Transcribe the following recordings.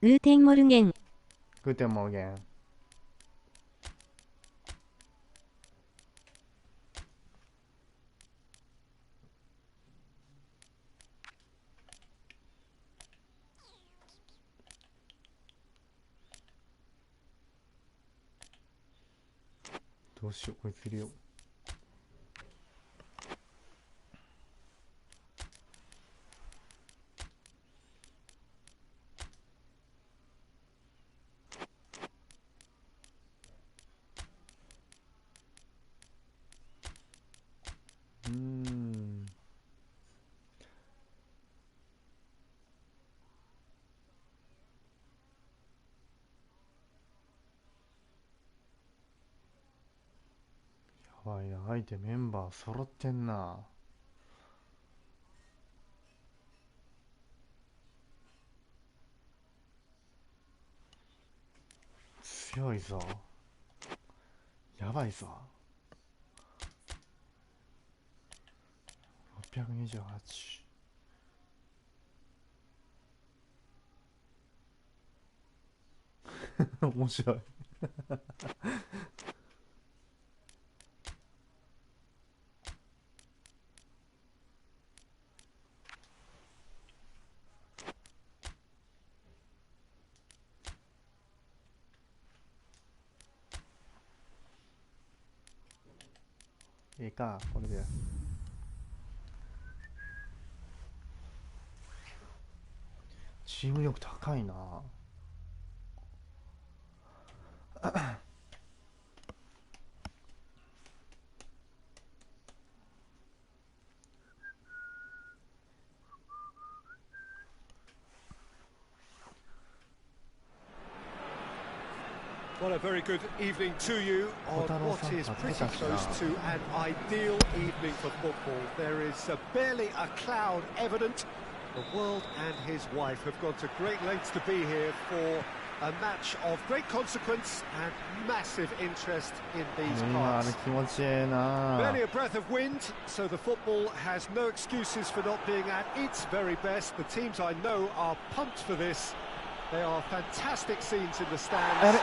グーテンモルゲン。グーテンモルゲン。どうしよう、こいついるよ。やばいな、相手メンバー揃ってんな。強いぞ。やばいぞ。628。面白い。ええか、これで。チーム力高いな。Well, a very good evening to you on what is pretty close to an ideal evening for football. There is barely a cloud evident. The world and his wife have gone to great lengths to be here for a match of great consequence and massive interest in these parts. Barely a breath of wind, so the football has no excuses for not being at its very best. The teams I know are pumped for this. They are fantastic scenes in the stands. There is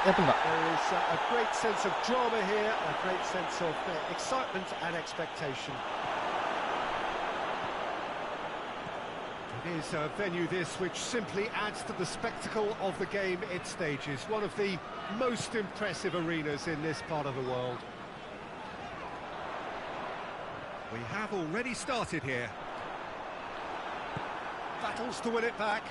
a great sense of drama here, a great sense of excitement and expectation. It is a venue this which simply adds to the spectacle of the game it stages. One of the most impressive arenas in this part of the world. We have already started here. Battles to win it back.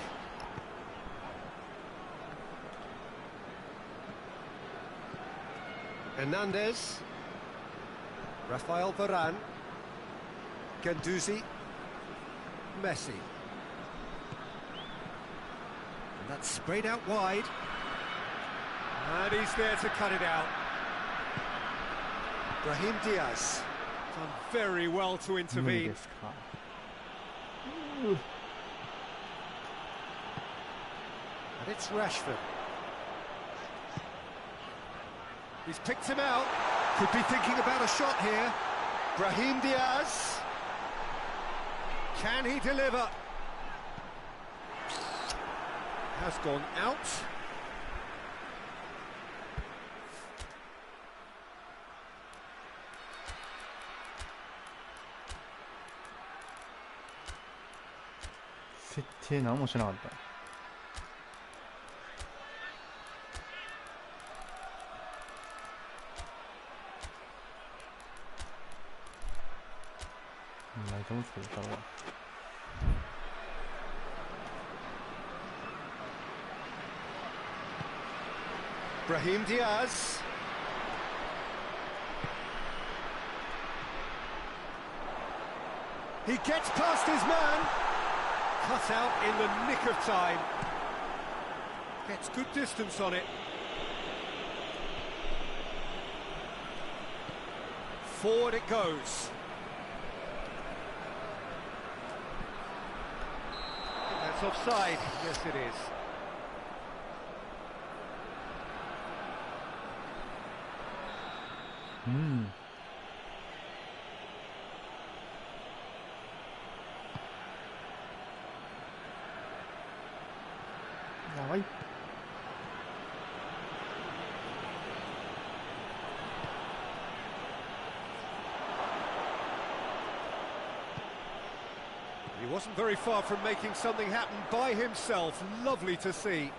Hernandez, Rafael Varane, Guendouzi, Messi. And that's sprayed out wide. And he's there to cut it out. Brahim Diaz done very well to intervene. And it's Rashford. He's picked him out. Could be thinking about a shot here. Brahim Diaz. Can he deliver? Has gone out. Brahim Diaz. He gets past his man. Cut out in the nick of time. Gets good distance on it. Forward it goes. That's offside. Yes, it is. He wasn't very far from making something happen by himself. Lovely to see.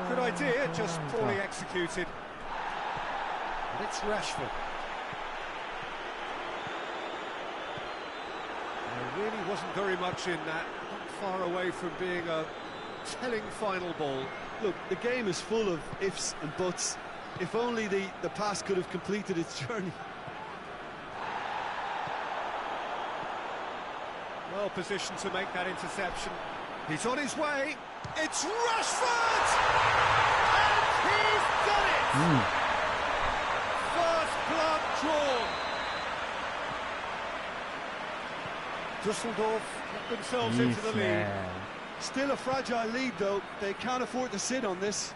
Good idea, just poorly executed. And it's Rashford. There really wasn't very much in that. Not far away from being a telling final ball. Look, the game is full of ifs and buts. If only the pass could have completed its journey. Well positioned to make that interception. He's on his way. It's Rashford! And he's done it! First blood drawn. Düsseldorf get themselves into the lead. Still a fragile lead, though. They can't afford to sit on this.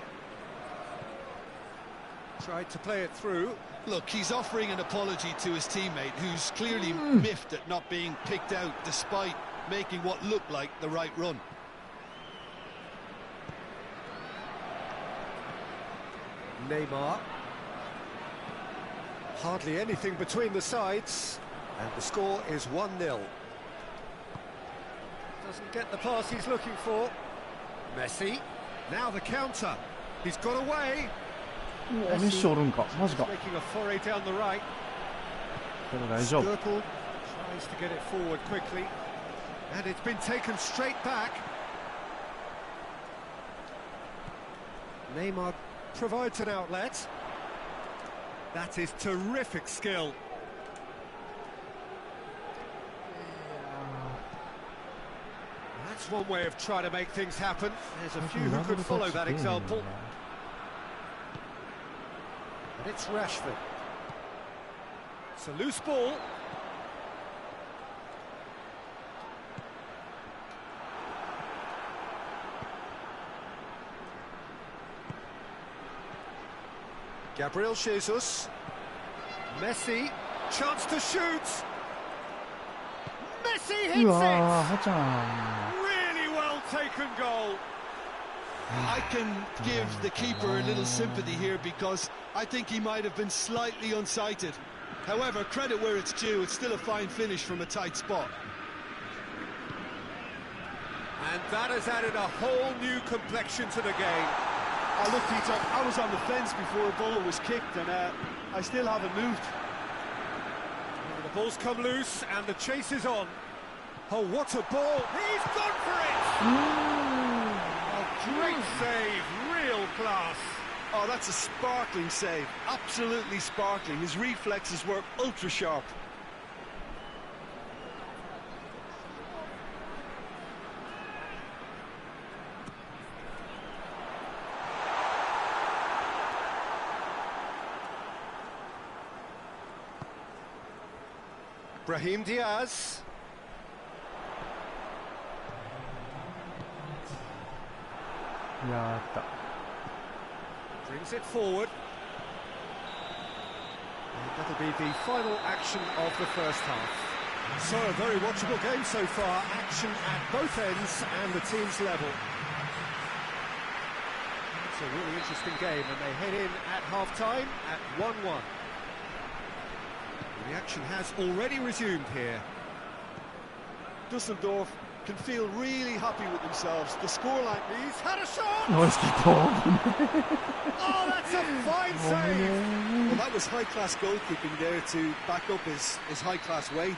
Tried to play it through. Look, he's offering an apology to his teammate, who's clearly miffed at not being picked out despite making what looked like the right run. Neymar. Hardly anything between the sides, and the score is 1-0. Doesn't get the pass he's looking for. Messi. Now the counter. He's got away. メッシおるんかマジか Making a foray down the right. これ大丈夫 Skirtle tries to get it forward quickly, and it's been taken straight back. Neymar provides an outlet. That is terrific skill. That's one way of trying to make things happen. There's a few who could follow that example. And it's Rashford. It's a loose ball. Gabriel Jesus. Messi. Chance to shoot. Messi hits うわー it! ハちゃん Really well taken goal. I can give the keeper a little sympathy here because I think he might have been slightly unsighted. However, credit where it's due, it's still a fine finish from a tight spot. And that has added a whole new complexion to the game. Oh, look, Peter, I was on the fence before the ball was kicked and I still haven't moved. The ball's come loose and the chase is on. Oh, what a ball! He's gone for it! A great save, real class. Oh, that's a sparkling save, absolutely sparkling. His reflexes were ultra sharp. Brahim Diaz. Brings it forward. And that'll be the final action of the first half. So a very watchable game so far. Action at both ends and the team's level. It's a really interesting game, and they head in at half-time at 1-1. The action has already resumed here. Düsseldorf can feel really happy with themselves. The scoreline... He's had a shot! ナイスキット Oh, that's a fine save! Well, that was high-class goalkeeping there to back up his high-class wage.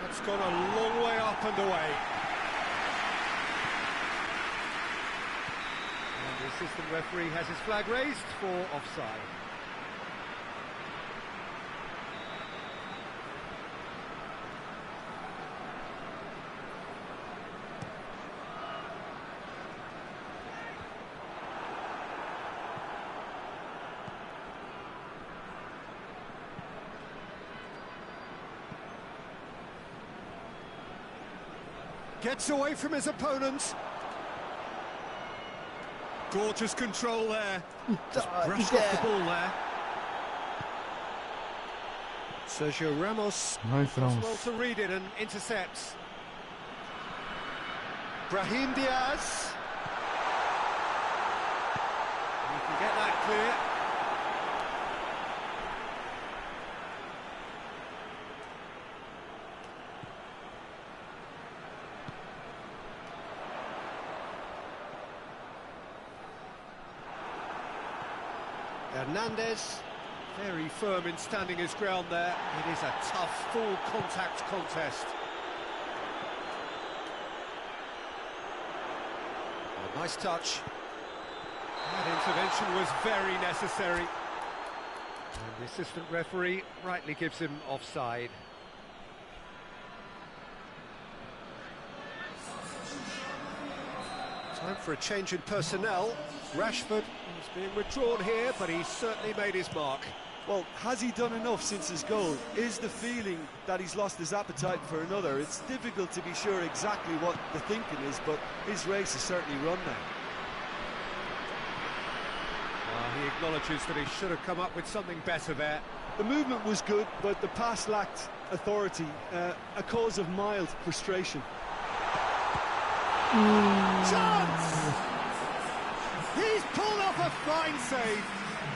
That's gone a long way up and away. And the assistant referee has his flag raised for offside. Gets away from his opponent. Gorgeous control there. Just brushed off the ball there. Sergio Ramos Nice does Ramos. well to read it and intercepts. Brahim Diaz. You can get that clear. Hernandez, very firm in standing his ground there. It is a tough, full contact contest. A nice touch. That intervention was very necessary. And the assistant referee rightly gives him offside. Time for a change in personnel. Rashford is being withdrawn here, but he's certainly made his mark. Well, has he done enough since his goal? Is the feeling that he's lost his appetite for another? It's difficult to be sure exactly what the thinking is, but his race is certainly run now. He acknowledges that he should have come up with something better there. The movement was good, but the pass lacked authority, a cause of mild frustration. Chance! He's pulled off a fine save.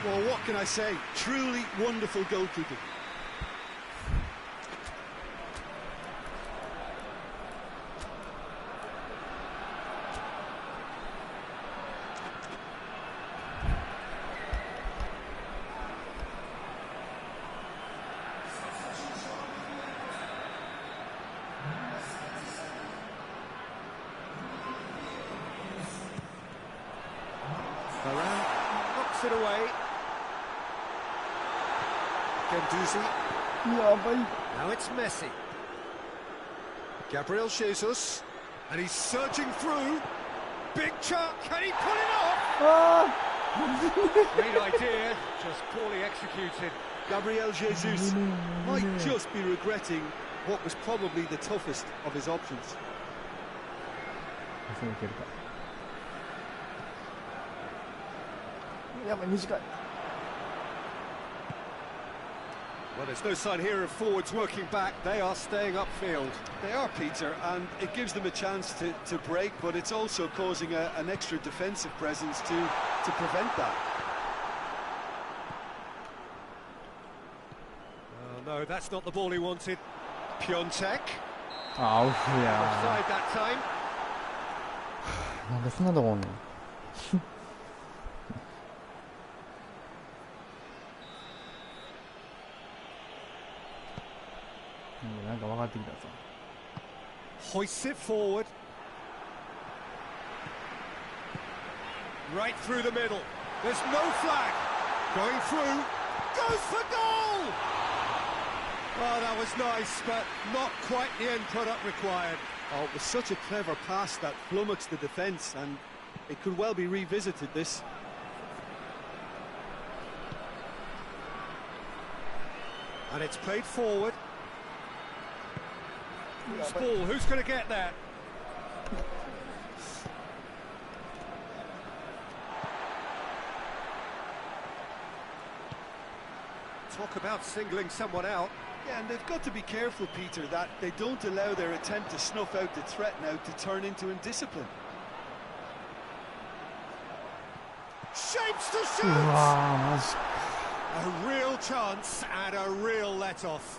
Well, what can I say? Truly wonderful goalkeeping. Varane knocks it away. Gendouzi. Now it's Messi. Gabriel Jesus. And he's surging through. Big chunk. Can he pull it off? Great idea, just poorly executed. Gabriel Jesus might just be regretting what was probably the toughest of his options. Well, there's no sign here of forwards working back. They are staying upfield. They are, Peter, and it gives them a chance to break, but it's also causing an extra defensive presence to prevent that. Oh, no, that's not the ball he wanted. Piontek. Oh, yeah. Offside that time. なんでそんなとこおんのなんか分かってきたぞ Hoists it forward. Right through the middle. There's no flag. Going through. Goes for goal! Oh, that was nice, but not quite the end product required. Oh, it was such a clever pass that flummoxed the defence, and it could well be revisited, this. And it's played forward. Loose ball, who's going to get that? Talk about singling someone out. Yeah, and they've got to be careful, Peter, that they don't allow their attempt to snuff out the threat now to turn into indiscipline. Shapes to shoot! A real chance and a real let-off.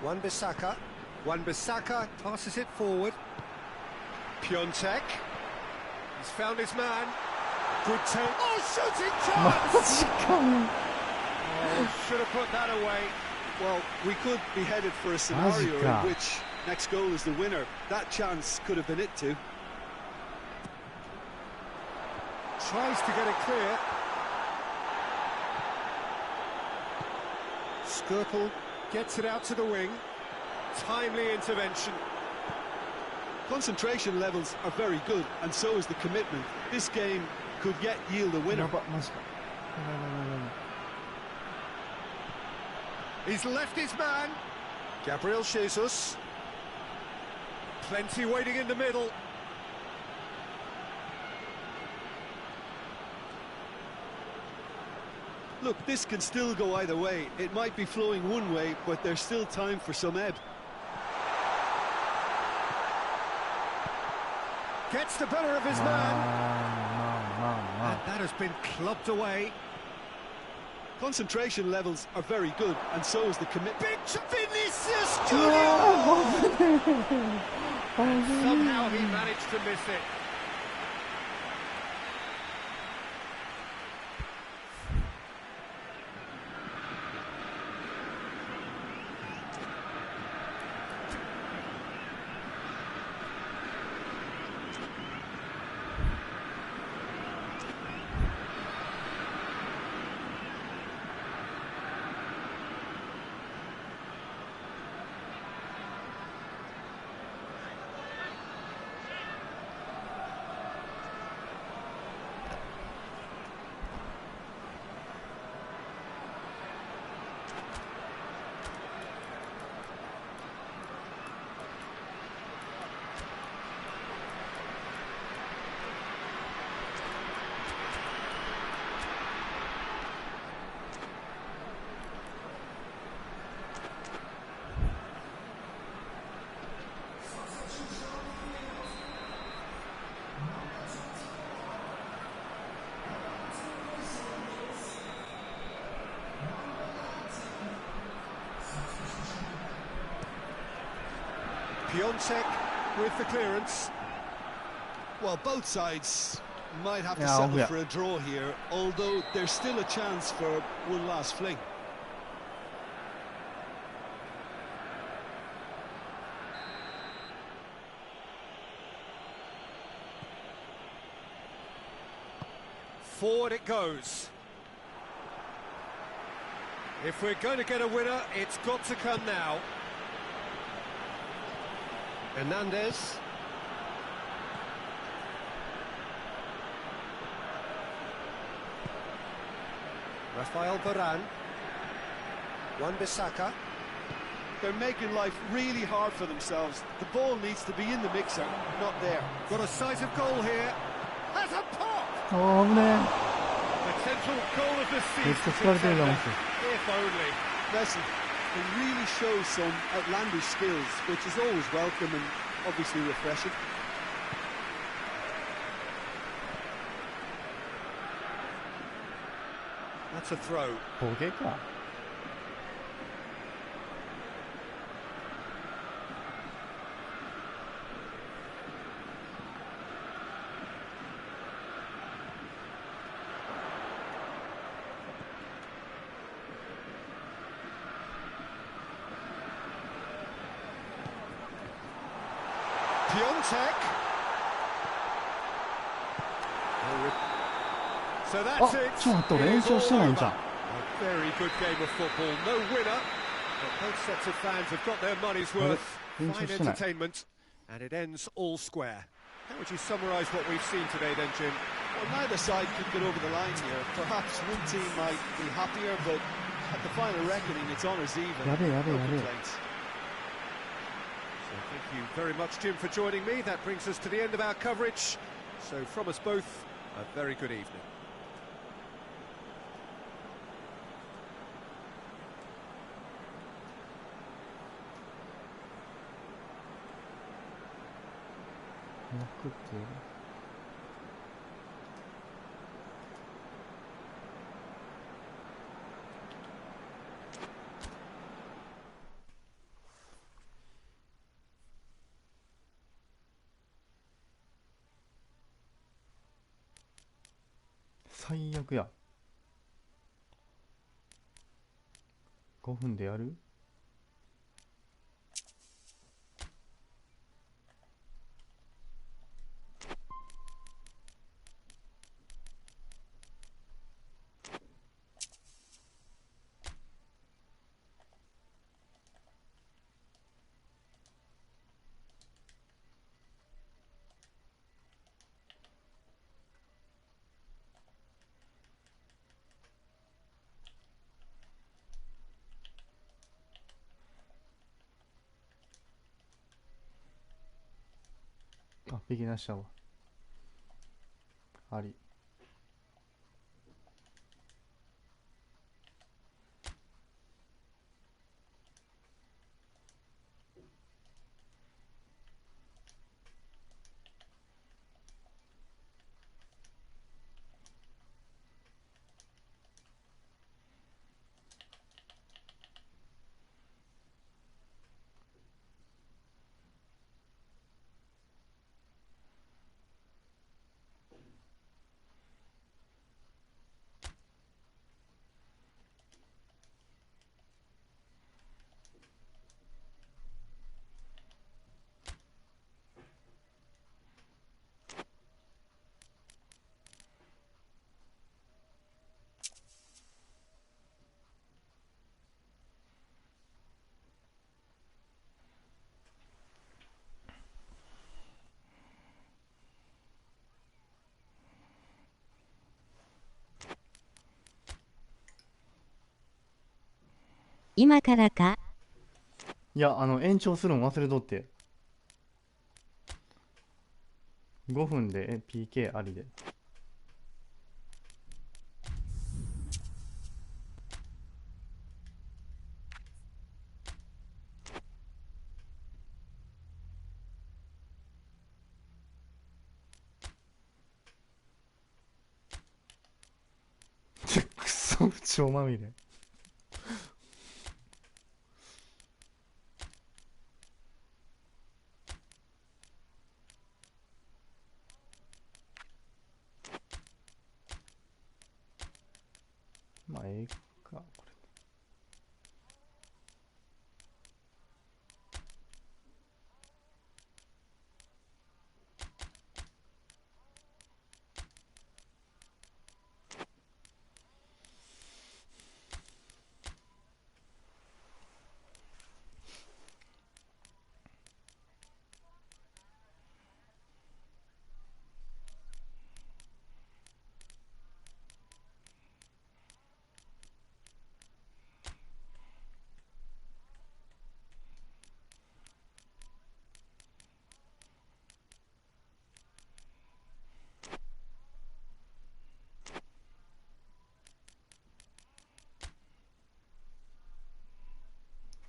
Wan-Bissaka. Wan-Bissaka passes it forward. Piontek. He's found his man. Good take. Oh, shooting chance! Oh, should have put that away. Well, we could be headed for a scenario in which next goal is the winner. That chance could have been it too. Tries to get it clear. Skirtle gets it out to the wing. Timely intervention. Concentration levels are very good, and so is the commitment. This game could yet yield a winner. He's left his man. Gabriel Jesus. Plenty waiting in the middle. Look, this can still go either way. It might be flowing one way, but there's still time for some ebb. Gets the better of his man. And That has been clubbed away. Concentration levels are very good, and so is the commitment. Vinicius Junior! Somehow he managed to miss it. Piontek with the clearance. Well, both sides might have to settle for a draw here, although there's still a chance for one last fling. Forward it goes. If we're going to get a winner, it's got to come now. Hernandez. Rafael Varane. Wan-Bissaka. They're making life really hard for themselves. The ball needs to be in the mixer, not there. Got a sight of goal here. Has a pop! Potential goal of the season. If only. Listen, it really shows some outlandish skills, which is always welcome and obviously refreshing. That's a throw. Piontek. So that's it. It's all over. A very good game of football. No winner, but both sets of fans have got their money's worth. Fine entertainment, and it ends all square. How would you summarise what we've seen today then, Jim? Well, neither side could get over the line here. Perhaps one team might be happier, but at the final reckoning, it's honours even. No complaints. Thank you very much, Jim, for joining me. That brings us to the end of our coverage. So from us both, a very good evening.最悪や。5分でやる？あ、ビギナーしたわ。あり。今からか？いや、延長するの忘れとって。5分で PK ありで。くそ超まみれ。まあええかこれ。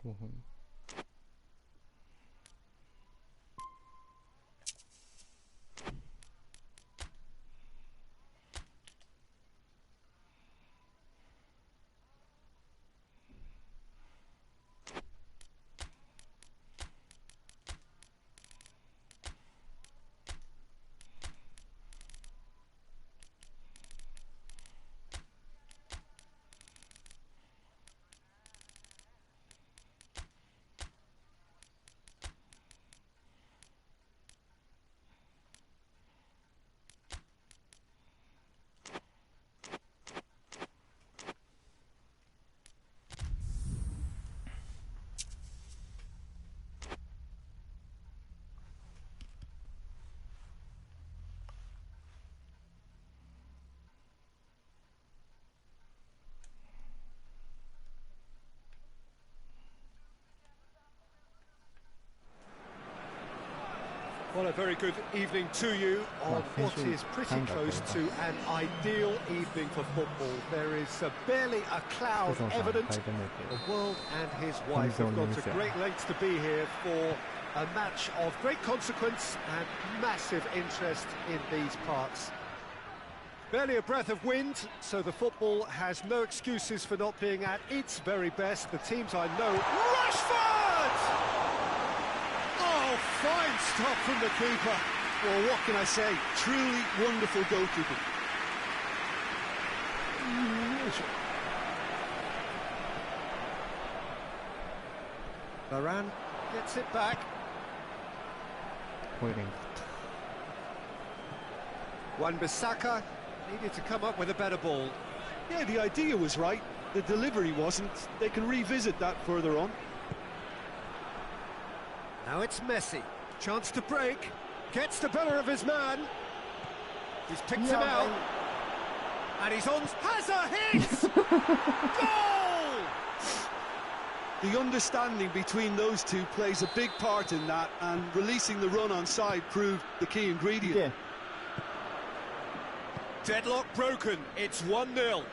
5分。Well, a very good evening to you on what is pretty close to an ideal evening for football. There is barely a cloud evident. The world and his wife have gone to great lengths to be here for a match of great consequence and massive interest in these parts. Barely a breath of wind, so the football has no excuses for not being at its very best. The teams I know... Rashford! Oh, fine stop from the keeper. Well, what can I say? Truly wonderful goalkeeping. Varane gets it back. Wan-Bissaka needed to come up with a better ball. Yeah, the idea was right. The delivery wasn't. They can revisit that further on. Now it's Messi. Chance to break. Gets the better of his man. He's picked him out. And he's on. Has a hit! Goal! The understanding between those two plays a big part in that, and releasing the run on side proved the key ingredient. Yeah. Deadlock broken. It's 1-0.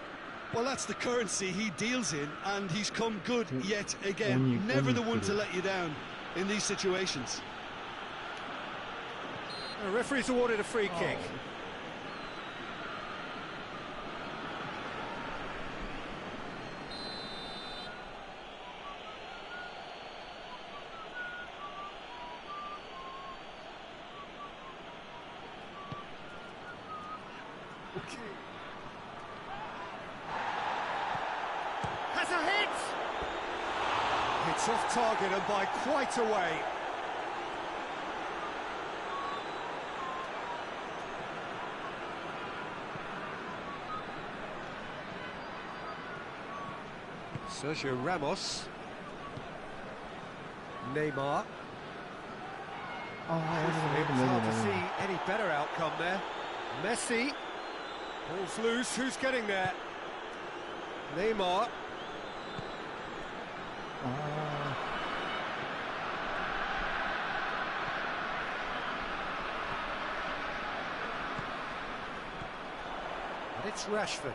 Well, that's the currency he deals in, and he's come good yet again. Never the one to let you down in these situations. The referee's awarded a free kick. Has a hit! It's off target and by quite a way. Sergio Ramos. Neymar. It's hard to see any better outcome there. Messi. Ball's loose. Who's getting there? Neymar. And it's Rashford.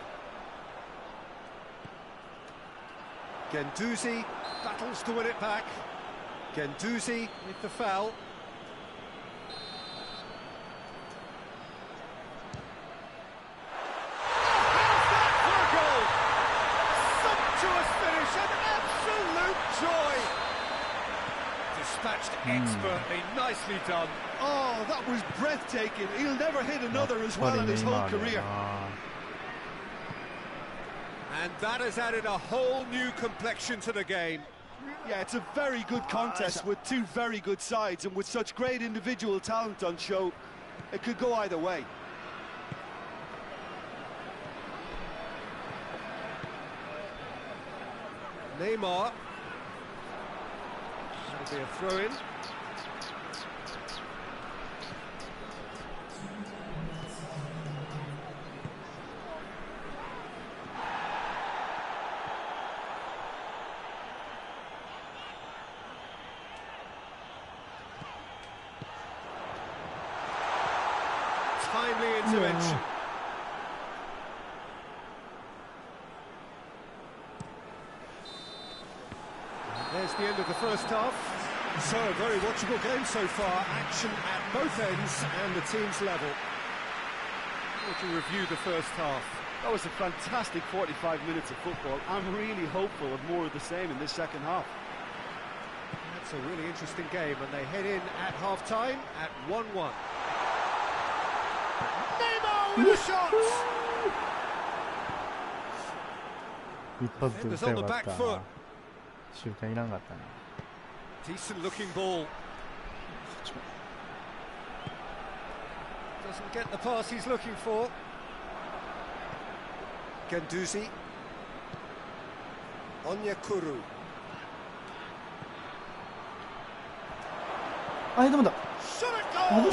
Guendouzi battles to win it back. Guendouzi with the foul. Dispatched expertly, nicely done. Oh, that was breathtaking. He'll never hit another as well in his whole career. And that has added a whole new complexion to the game. Yeah, it's a very good contest with two very good sides, and with such great individual talent on show, it could go either way. Neymar. That'll be a throw-in. Timely intervention. There's the end of the first half. So, a very watchable game so far. Action at both ends and the team's level. What do you review the first half? That was a fantastic 45 minutes of football. I'm really hopeful of more of the same in this second half. That's a really interesting game, and they head in at half-time at 1-1. Neymar with a shot! Defenders on the back foot. Decent looking ball. Doesn't get the pass he's looking for. Guendouzi. Onyekuru. Shot at goal!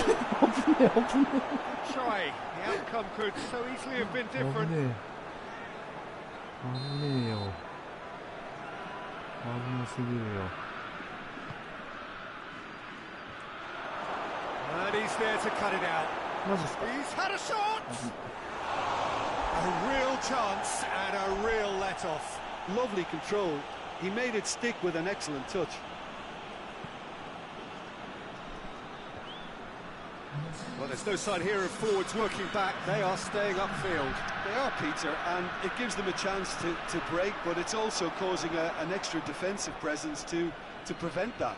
Try. The outcome could so easily have been different. And he's there to cut it out. He's had a shot! A real chance and a real let-off. Lovely control. He made it stick with an excellent touch. Well, there's no sign here of forwards working back. They are staying upfield. They are, Peter, and it gives them a chance to break, but it's also causing an extra defensive presence to prevent that.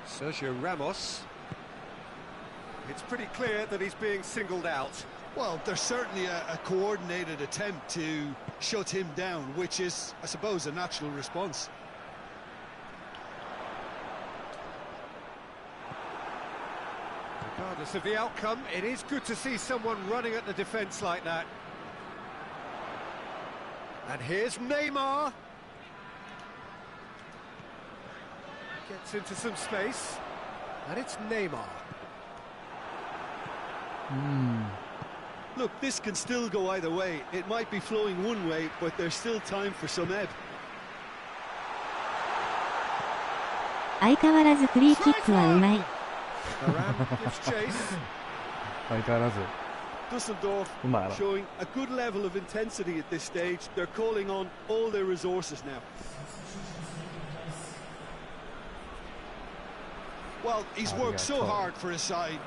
Sergio Ramos. It's pretty clear that he's being singled out. Well, there's certainly a coordinated attempt to shut him down, which is, I suppose, a natural response. Regardless of the outcome, it is good to see someone running at the defence like that. And here's Neymar. Gets into some space. And it's Neymar. Look, this can still go either way. It might be flowing one way, but there's still time for some ebb. 相変わらずフリーキックはうまい。 Dusseldorf showing a good level of intensity at this stage. They're calling on all their resources now. Well, he's worked so hard for his side,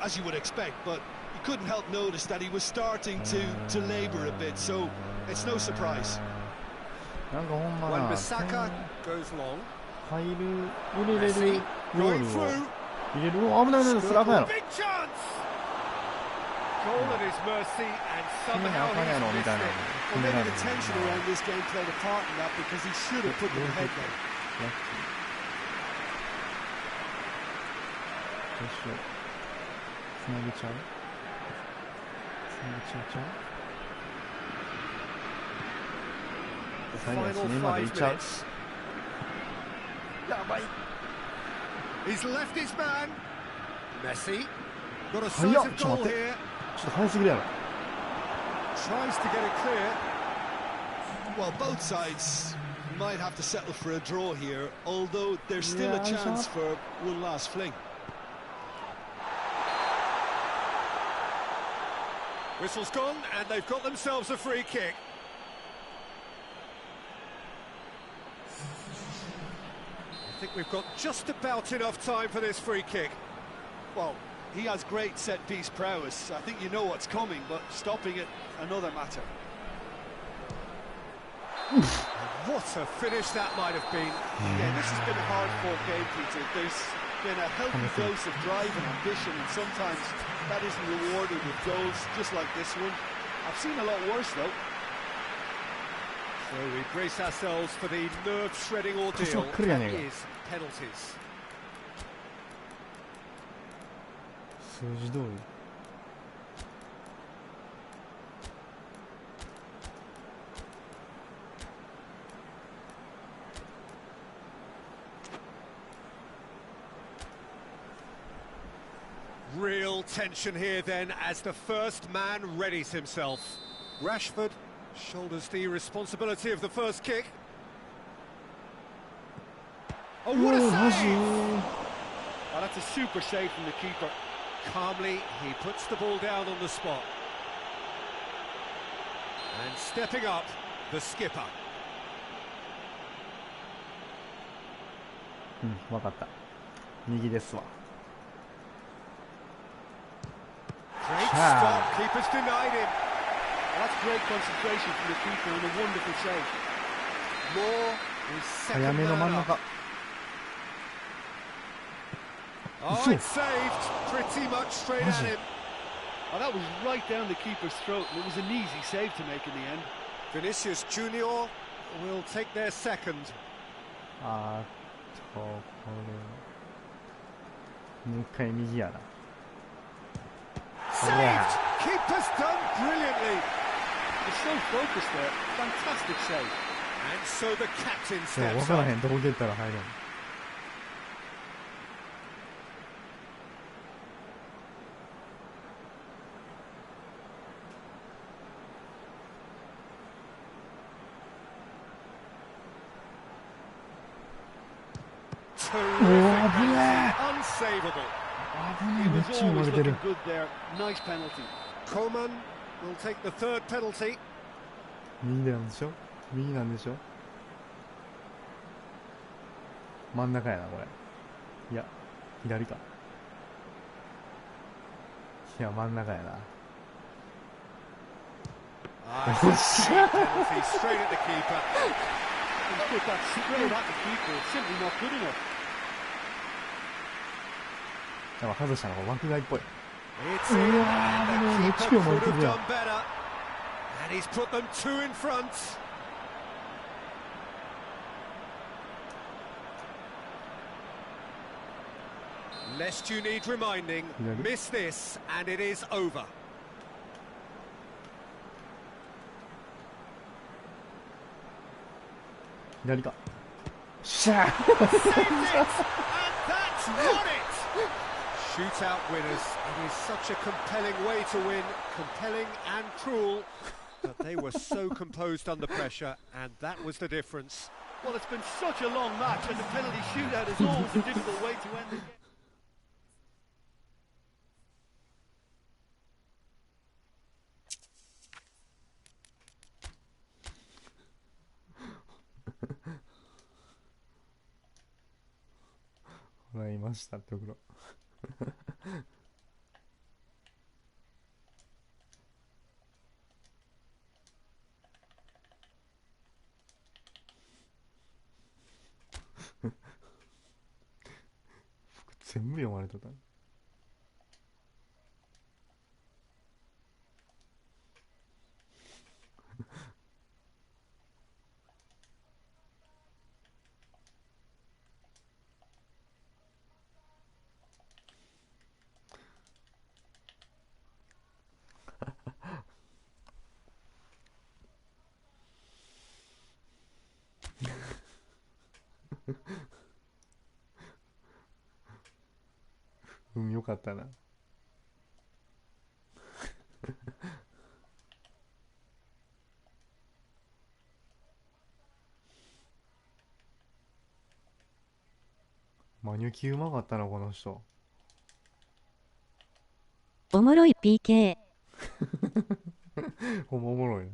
as you would expect, but you couldn't help notice that he was starting to labour a bit, so it's no surprise. When Bissaka goes long. Messi going through. Big chance! Goal at his mercy, and somehow he's missed it. Well, maybe the tension around this game played a part in that, because he should have put them ahead there. The final 5 minutes. He's left his man. Messi got a sight of goal here. Tries to get it clear. Well, both sides might have to settle for a draw here, although there's still a chance for one last fling. Whistle's gone, and they've got themselves a free kick. I think we've got just about enough time for this free kick. Well, he has great set-piece prowess. I think you know what's coming, but stopping it, another matter. What a finish that might have been. Yeah, this has been a hard-fought game, Peter. There's been a healthy dose of drive and ambition, and sometimes that isn't rewarded with goals, just like this one. I've seen a lot worse, though. So we brace ourselves for the nerve-shredding ordeal. That is penalties. 数字通り。Real tension here then as the first man readies himself. Rashford shoulders the responsibility of the first kick. Oh, what a save! Oh, that's a super save from the keeper. Calmly, he puts the ball down on the spot. And stepping up, the skipper. わかった。右ですわ。Great stop, keeper's denied him. Well, that's great concentration from the keeper and a wonderful save. Moore is 早 second めの真ん man 中。 up. Oh, it's saved. Pretty much straight at him. Oh, that was right down the keeper's throat, and it was an easy save to make in the end. Vinicius Junior will take their second. あーっと、これ。もう一回右やな。 Saved! Keeper's done brilliantly. He's so focused there. Fantastic save. And so the captain でも分 steps から up. へん、どこ蹴ったら入るの。Terrific penalty. Unsavable. 危ない、 He めっ was ちゃ生ま always れてる looking。good there. Nice penalty. Coman will take the third penalty. 右なんでしょ右なんでしょ真ん中やな、これ。いや、左か。いや、真ん中やな。Penalty straight at the keeper. He's put that straight at the keeper. It's simply not good enough. なんか外したのが枠外っぽい。 It's in, and the keeper could have Yeah. done better. And he's put them two in front. Lest you need reminding, miss this and it is over. 左か。シャー Saved it! And that's won it! Shootout winners. It is such a compelling way to win. Compelling and cruel. But they were so composed under pressure, and that was the difference. Well, it's been such a long match, and the penalty shootout is always a difficult way to end the game. ほら、いましたってところ。全部読まれてた。運良かったな。マニュキうまかったな、この人。おもろい PK。ほんまおもろいな。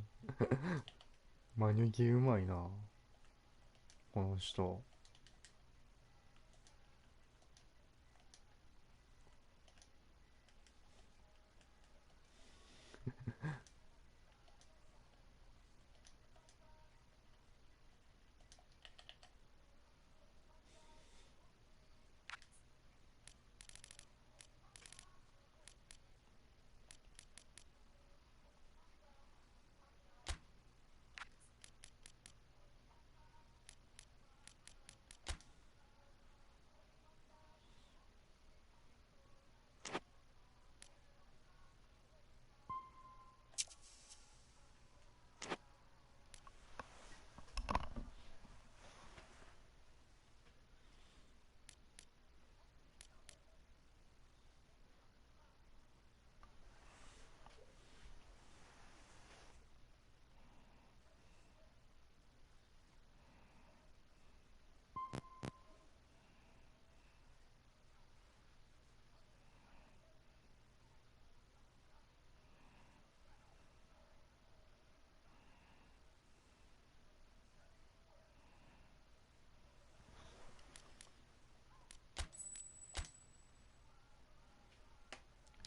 マニュキうまいな、この人。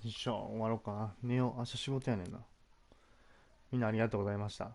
一緒終わろうかな。寝よう。明日仕事やねんな。みんなありがとうございました。